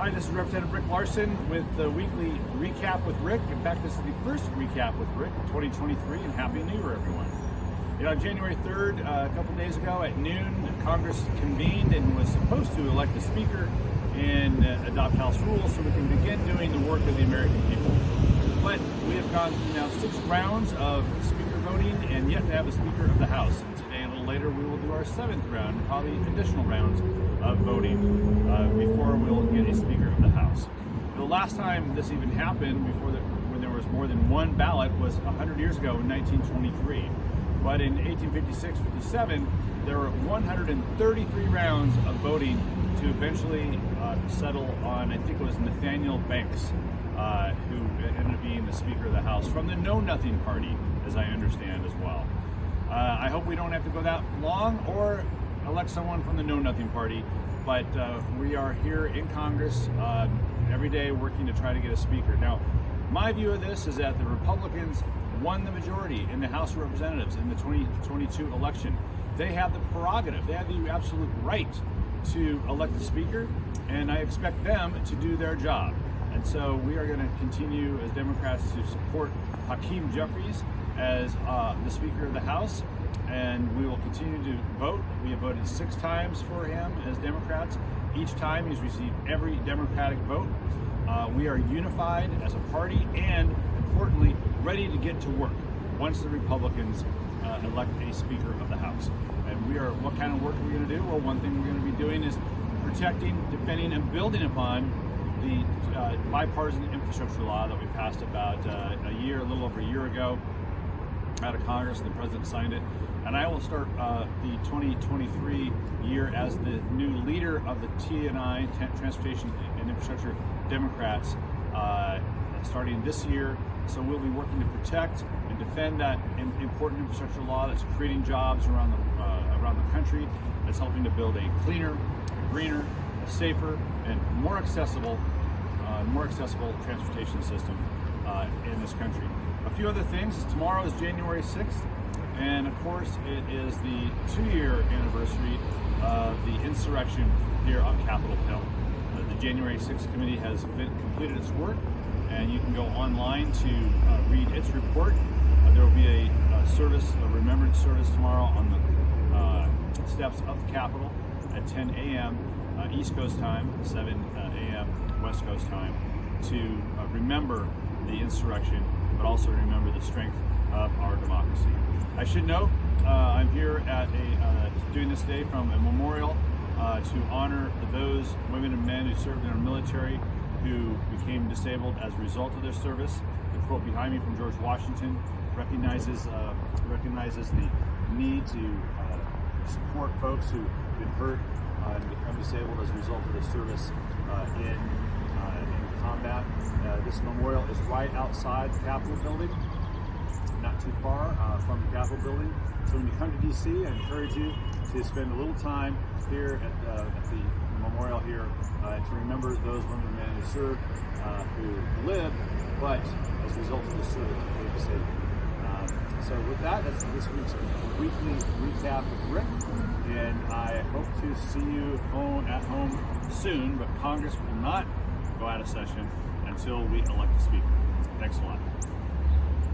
Hi, this is Representative Larsen with the weekly recap with Rick. In fact, this is the first recap with Rick of 2023, and Happy New Year, everyone. You know, on January 3rd, a couple days ago at noon, Congress convened and was supposed to elect a speaker and adopt House rules so we can begin doing the work of the American people. But we have gone through now 6 rounds of speaker voting and yet to have a Speaker of the House. And today, a little later, we will do our 7th round, and probably additional rounds of voting before we'll get a Speaker of the House. The last time this even happened, when there was more than one ballot, was 100 years ago in 1923. But in 1856-57, there were 133 rounds of voting to eventually settle on, I think it was Nathaniel Banks, who ended up being the Speaker of the House from the Know Nothing Party, as I understand as well. I hope we don't have to go that long or elect someone from the Know Nothing Party, but we are here in Congress every day working to try to get a speaker. Now, my view of this is that the Republicans won the majority in the House of Representatives in the 2022 election. They have the prerogative, they have the absolute right to elect the speaker, and I expect them to do their job. And so we are going to continue as Democrats to support Hakeem Jeffries as the Speaker of the House, and we will continue to vote. We have voted 6 times for him as Democrats. Each time he's received every Democratic vote. We are unified as a party and, importantly, ready to get to work once the Republicans elect a Speaker of the House. And what kind of work are we going to do? Well, one thing we're going to be doing is protecting, defending, and building upon the bipartisan infrastructure law that we passed about a little over a year ago out of Congress, and the President signed it. And I will start the 2023 year as the new leader of the T&I, Transportation and Infrastructure Democrats, starting this year. So we'll be working to protect and defend that important infrastructure law that's creating jobs around the country, that's helping to build a cleaner, greener, safer, and more accessible transportation system in this country. A few other things. Tomorrow is January 6th, and of course it is the 2-year anniversary of the insurrection here on Capitol Hill. The January 6th committee has completed its work, and you can go online to read its report. There will be a remembrance service tomorrow on the steps of the Capitol at 10 a.m. East Coast time, 7 a.m. West Coast time, to remember the insurrection, but also remember the strength of our democracy. I should note, I'm here at doing this today from a memorial to honor those women and men who served in our military who became disabled as a result of their service. The quote behind me from George Washington recognizes the need to support folks who've been hurt and become disabled as a result of their service in combat. This memorial is right outside the Capitol building, not too far from the Capitol building. So when you come to DC, I encourage you to spend a little time here at the memorial here to remember those women and men who served, who lived, but as a result of the service, became disabled. So with that, that's this week's weekly recap with Rick, and I hope to see you at home soon, but Congress will not go out of session until we elect a speaker. Thanks a lot.